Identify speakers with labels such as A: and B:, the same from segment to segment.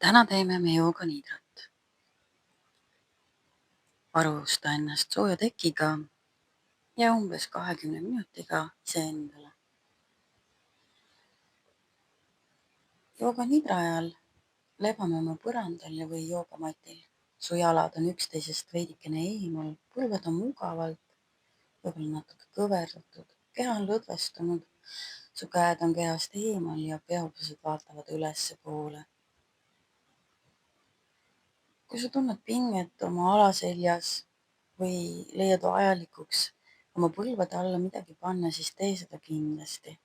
A: Täna teeme me jooganiidrat. Varusta ennast sooja tekiga ja umbes 20 minutiga iseendale. Jooganiidra ajal lebame oma põrandal või joogamatil. Su jalad on üksteisest veidikene eemal, põlved on mugavalt, võib-olla natuke kõverdatud, keha on lõdvestunud, su käed on kehast eemal ja peopesed vaatavad ülespoole. Kui sa tunned pinget oma alaseljas või leiad vajalikuks oma põlvede alla midagi panna, siis tee seda kindlasti.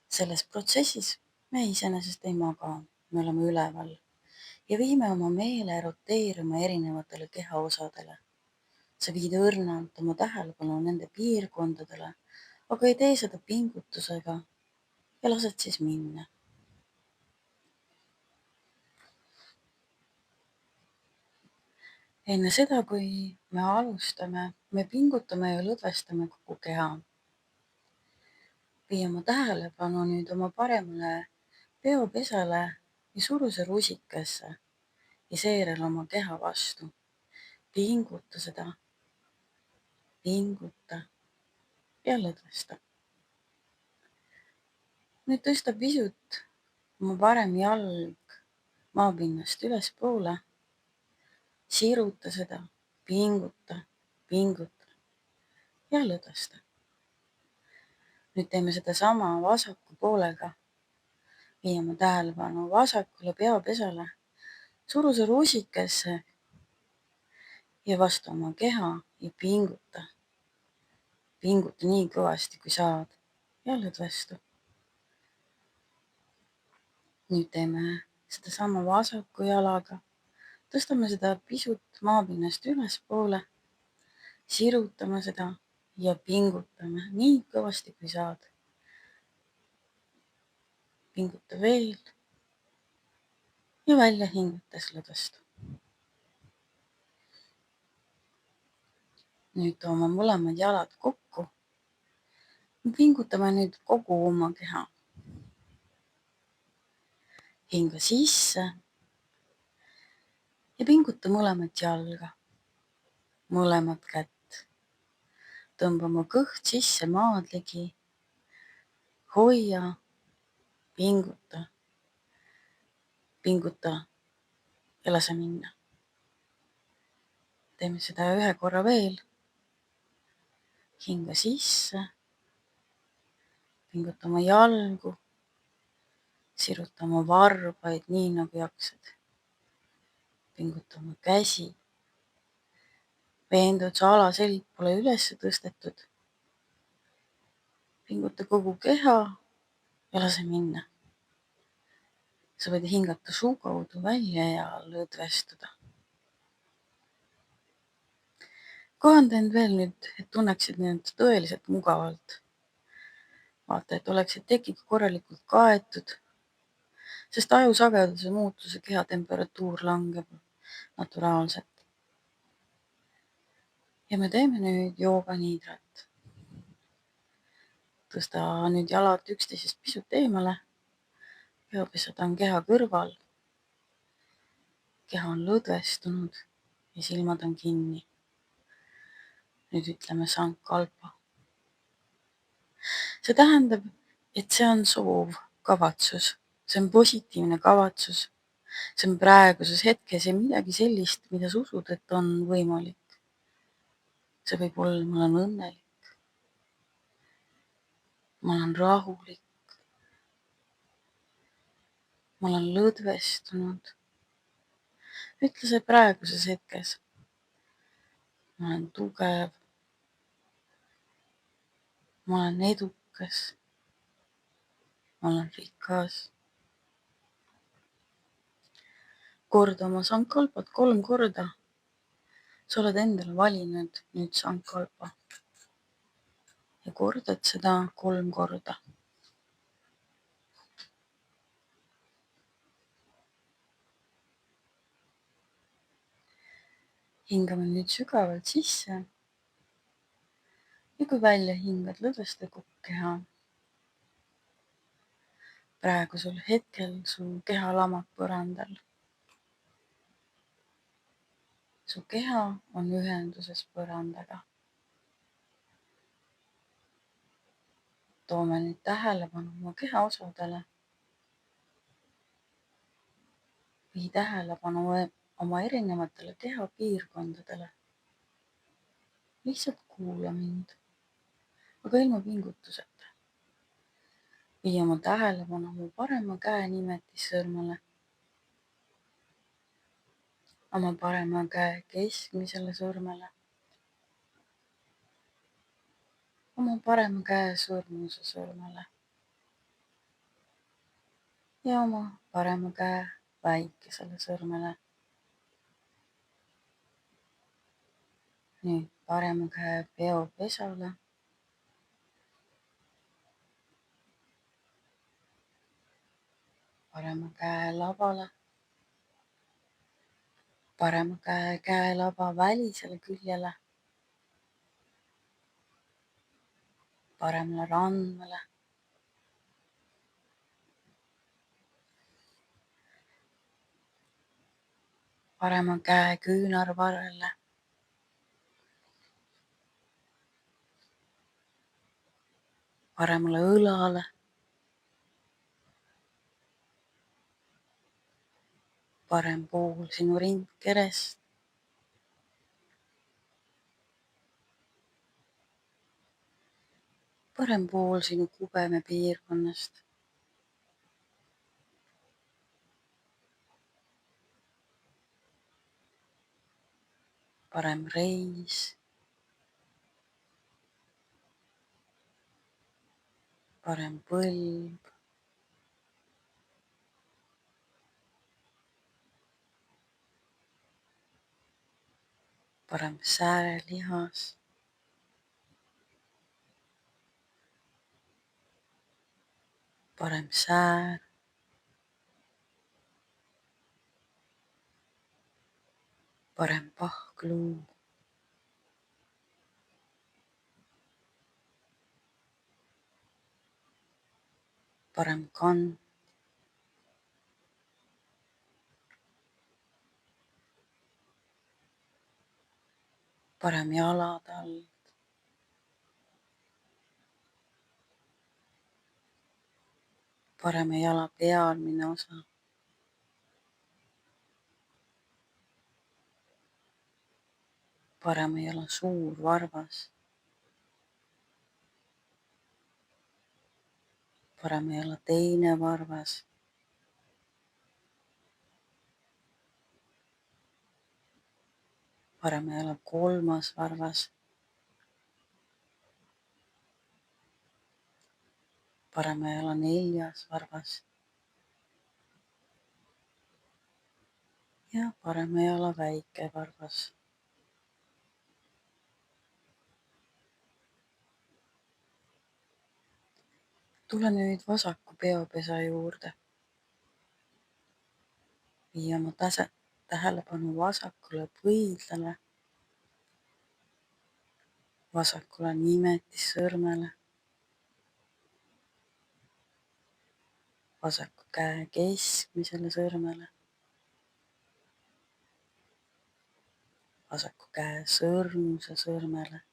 A: Selles protsessis me iseenesest ei maga, me oleme üleval ja viime oma meele roteerima erinevatele kehaosadele. Sa viid õrnalt oma tähelepanu nende piirkondadele, aga ei tee seda pingutusega ja lased siis minna. Enne seda, kui me alustame, me pingutame ja lõdvestame kogu keha. Vii oma tähelepanu nüüd oma paremale peopesale ja suru see rusikasse ja seejärel oma keha vastu. Pinguta seda, pinguta ja lõdvesta. Nüüd tõsta pisut oma parem jalg maapinnast ülespoole. Siruta seda, pinguta ja lõdvesta. Nüüd teeme seda sama vasaku poolega. Vii oma tähelepanu vasakule peopesale, suru see rusikasse ja vastu oma keha ja pinguta. Pinguta nii kõvasti, kui saad ja lõdvestu. Nüüd teeme sedasama vasaku jalaga. Tõstame seda pisut maapinnast ülespoole, sirutame seda ja pingutame nii kõvasti, kui saad. Pinguta veel ja välja hingates lõdvestu. Nüüd toome mõlemad jalad kokku. Pingutame nüüd kogu oma keha. Hinga sisse ja pinguta mõlemat jalga, mõlemat kätt. Tõmba oma kõht sisse maad ligi. Hoia, pinguta ja lase minna. Teeme seda ühe korra veel. Hinga sisse, pinguta oma jalgu, siruta oma varbaid nii nagu jaksad. Pinguta oma käsi. Veendu, et su alaselg pole üles tõstetud. Pinguta kogu keha ja lase minna. Sa võid hingata suu kaudu välja ja lõdvestuda. Kohanda end veel nüüd, et tunneksid end tõeliselt mugavalt. Vaata, et oleksid tekid korralikult kaetud, sest ajusageduse muutuse keha temperatuur langeb naturaalselt. Ja me teeme nüüd jooganiidrat. Tõsta nüüd jalad üksteisest pisut eemale. Peopesad on keha kõrval. Keha on lõdvestunud ja silmad on kinni. Nüüd ütleme sankalpa. See tähendab, et see on soov, kavatsus. See on positiivne kavatsus. See on praeguses hetkes ja midagi sellist, mida sa usud, et on võimalik. See võib olla, ma olen õnnelik. Ma olen rahulik. Ma olen lõdvestunud. Ütle see praeguses hetkes. Ma olen tugev. Ma olen edukas. Ma olen rikas. Korda oma sankalpat 3 korda. Sa oled endale valinud nüüd sankalpa. Ja kordad seda 3 korda. Hingame nüüd sügavalt sisse. Ja kui välja hingad, lõdvesta kogu keha. praegusel hetkel su keha lamab põrandal. Su keha on ühenduses põrandaga. Toome nüüd tähelepanu oma kehaosadele. Vii tähelepanu oma erinevatele kehapiirkondadele. Lihtsalt kuula mind, aga ilma pingutuseta. Vii oma tähelepanu oma parema käe nimetissõrmele, oma parema käe keskmisele sõrmele, oma parema käe sõrmuse sõrmele ja oma parema käe väikesele sõrmele. Nüüd parema käe peopesale, parema käe labale, parema käe käelaba välisele küljele, paremale randmele, parema käe küünarvarrele, paremale õlale, parem pool sinu rindkerest, parem pool sinu kubemepiirkonnast, parem reis, parem põlv, parem säälihas, parem säär, parem pahkluu, parem kand, parem jalatald, parema jala pealmine osa, parema jala suur varvas, parema jala teine varvas, parema jala kolmas varvas, parema jala neljas varvas ja parema jala väike varvas. Tule nüüd vasaku peopesa juurde. Vii oma tähelepanu vasakule põidlale, vasakule nimetissõrmele, vasaku käe keskmisele sõrmele, vasaku käe sõrmuse sõrmele,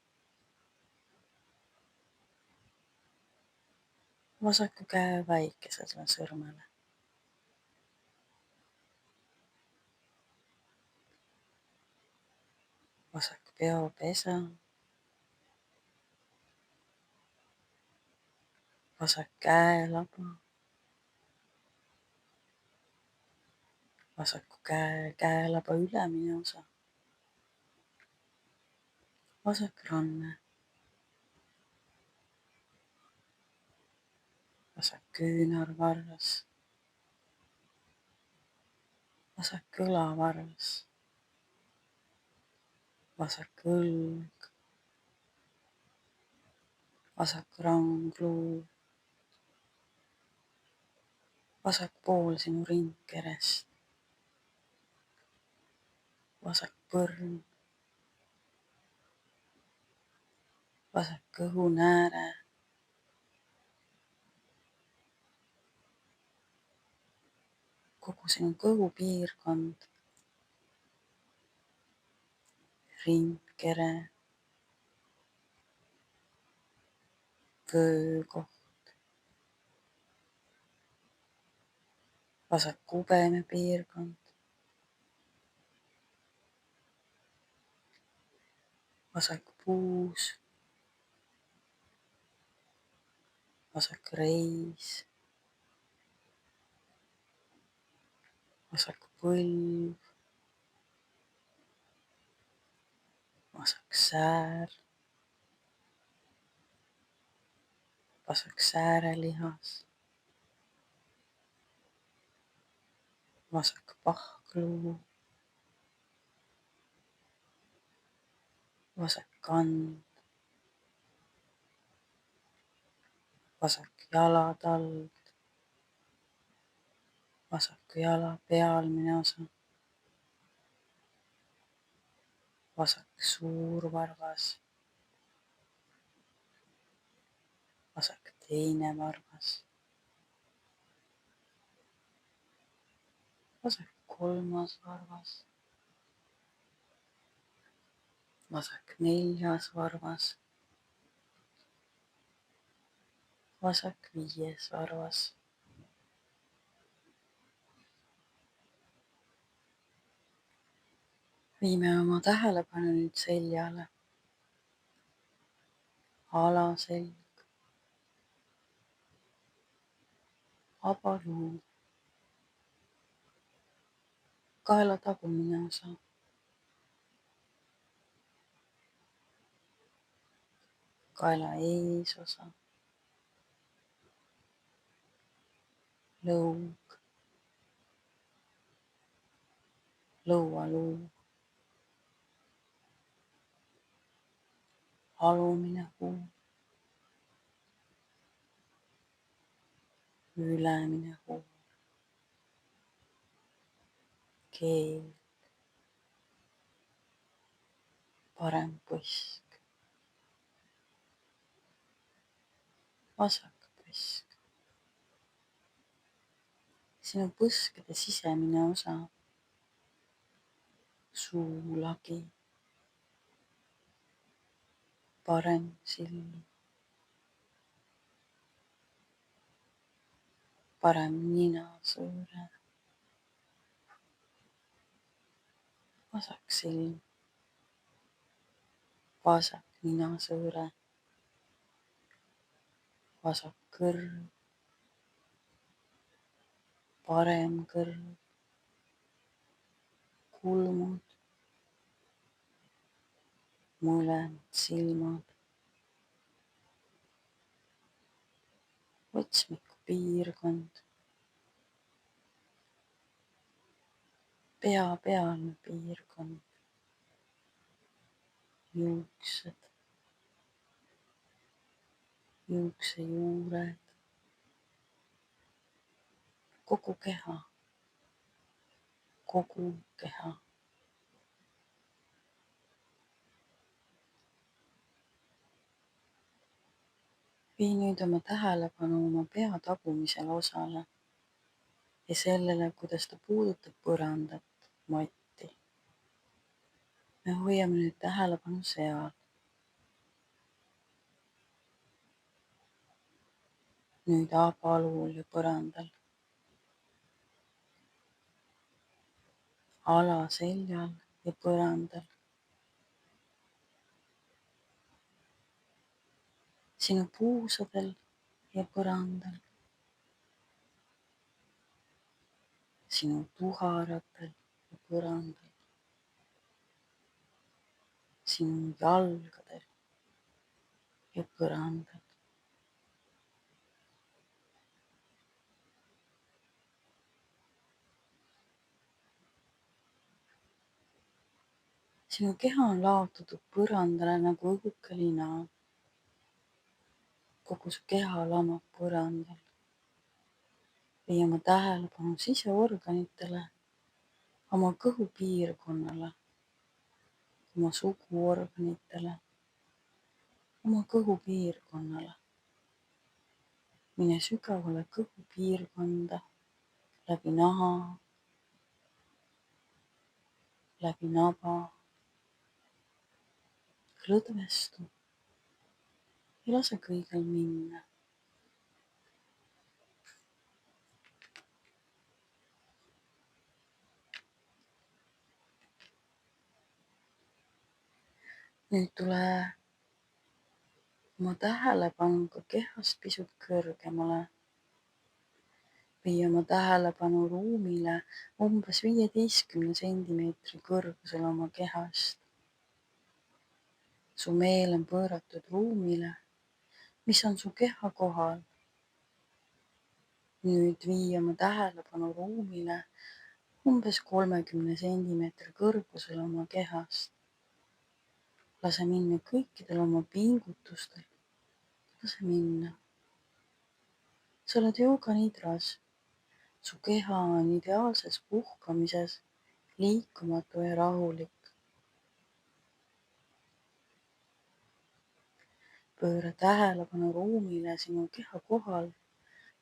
A: vasaku käe väikesele sõrmele. Vasak peopesa, vasak käelaba, vasaku käe käelaba ülemine osa, vasak ranne, vasak küünarvarras, vasak kõlavarvas, vasak õlg, vasak rangluu, vasak pool sinu rindkerest, vasak põrm, vasak kõhunääre, kogu sinu kõhupiirkond, rindkere, vöökoht, vasak ubeme piirkond, vasak puus, vasak reis, vasak põlv, vasak säär, vasak säärelihas, vasak pahkluu, vasak kand, vasak jalatalg, vasaku jala pealmine osa, vasak suurvarvas, vasak teine varvas, vasak kolmas varvas, vasak neljas varvas, vasak viies varvas. Viime oma tähelepanu nüüd seljale, alaselg, abaluu, kaela tagumine osa, kaela eesosa, lõug, lõualuu, alumine puu, ülemine puu, keel, parem põsk, vasak põsk, sinu põskede sisemine osa, suulagi, parem silm, parem ninasõõre, vasak silm, vasak ninasõõre, vasak kõrv, parem kõrv, kulmud, mõlemad silmad, otsmiku piirkond, pea pealne piirkond, juuksed, juuksejuured, kogu keha, kogu keha. Vii nüüd oma tähelepanu oma pea tagumisele osale ja sellele, kuidas ta puudutab põrandat, matti. Me hoiame nüüd tähelepanu seal. Nüüd abaluul ja põrandal, alaseljal ja põrandal, sinu puusadel ja põrandal, sinu tuharatel ja põrandal, sinu jalgadel ja põrandal. Sinu keha on laotatud põrandale nagu õhuke lina. Kogu su keha lamab põrandal. Vii oma tähelepanu siseorganitele, oma kõhupiirkonnale, oma suguorganitele, oma kõhupiirkonnale. Mine sügavale kõhupiirkonda, läbi naha, läbi naba, lõdvestu ja lase kõigel minna. Nüüd tule oma tähelepanuga kehast pisut kõrgemale. Vii oma tähelepanu ruumile umbes 15 sentimeetri kõrgusel oma kehast. Su meel on pööratud ruumile, mis on su keha kohal. Nüüd vii oma tähelepanu ruumile umbes 30 sentimeetri kõrgusel oma kehast. Lase minna kõikidel oma pingutustel. Lase minna. Sa oled jooganidras. Su keha on ideaalses puhkamises, liikumatu ja rahulik. Pööra tähelepanu ruumile sinu keha kohal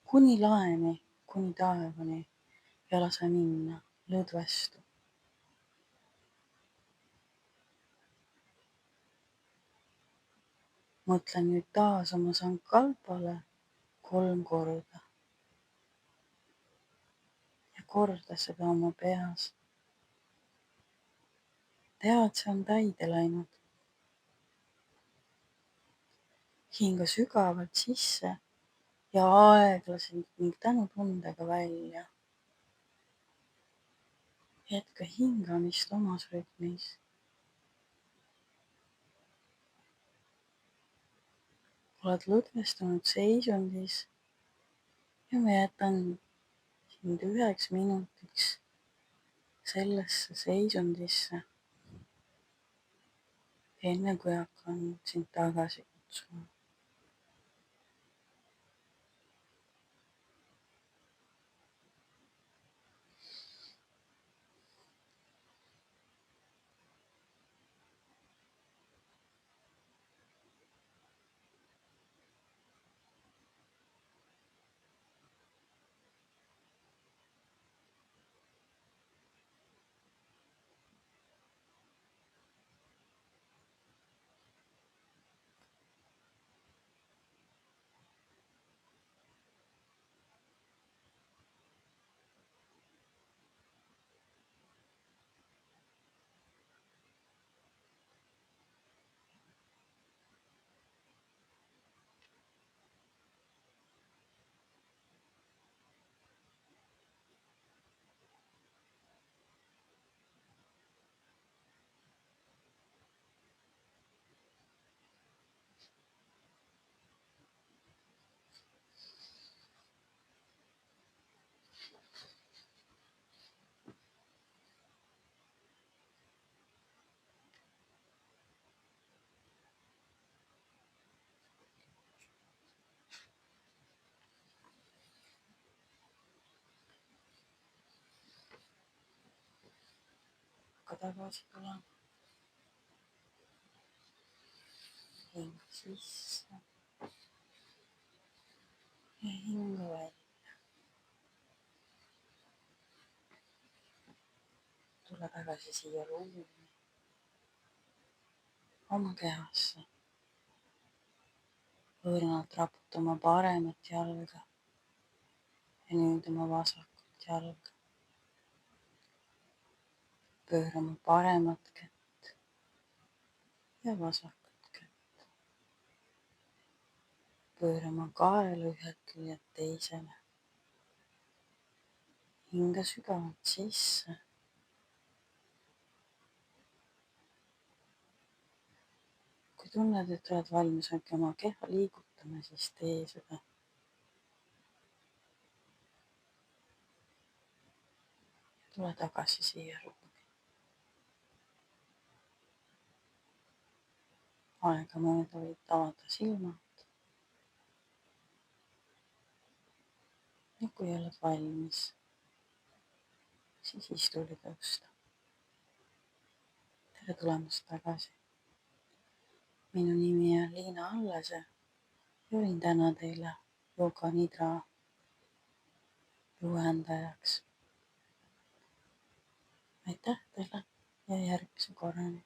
A: kuni laeni, kuni taevani ja lase minna, lõdvestu. Mõtle nüüd taas oma sankalpale 3 korda ja korda seda oma peas. Tead, see on täide läinud. Hinga sügavalt sisse ja aeglaselt ning tänutundega välja. Jätka hingamist omas rütmis. Oled lõdvestunud seisundis ja ma jätan sind 1 minutiks sellesse seisundisse, enne kui hakkan sind tagasi kutsuma. Hakka tagasi tulema. Hinga sisse ja hinga välja. Tule tagasi siia ruumi, oma kehasse. Õrnalt raputa oma paremat jalga ja nüüd oma vasakut jalga. Pööra oma paremat kätt ja vasakut kätt. Pööra oma kaela ühelt küljelt teisele. Hinga sügavalt sisse. Kui tunned, et oled valmis oma keha liigutama, siis tee seda. Tule tagasi siia ruumi. Aegamööda võid avada silmad. Ja kui oled valmis, siis istuli tõusta. Tere tulemast tagasi. Minu nimi on Liina Allase ja olin täna teile Yoga Nidra juhendajaks. aitäh teile ja järgmise korrani!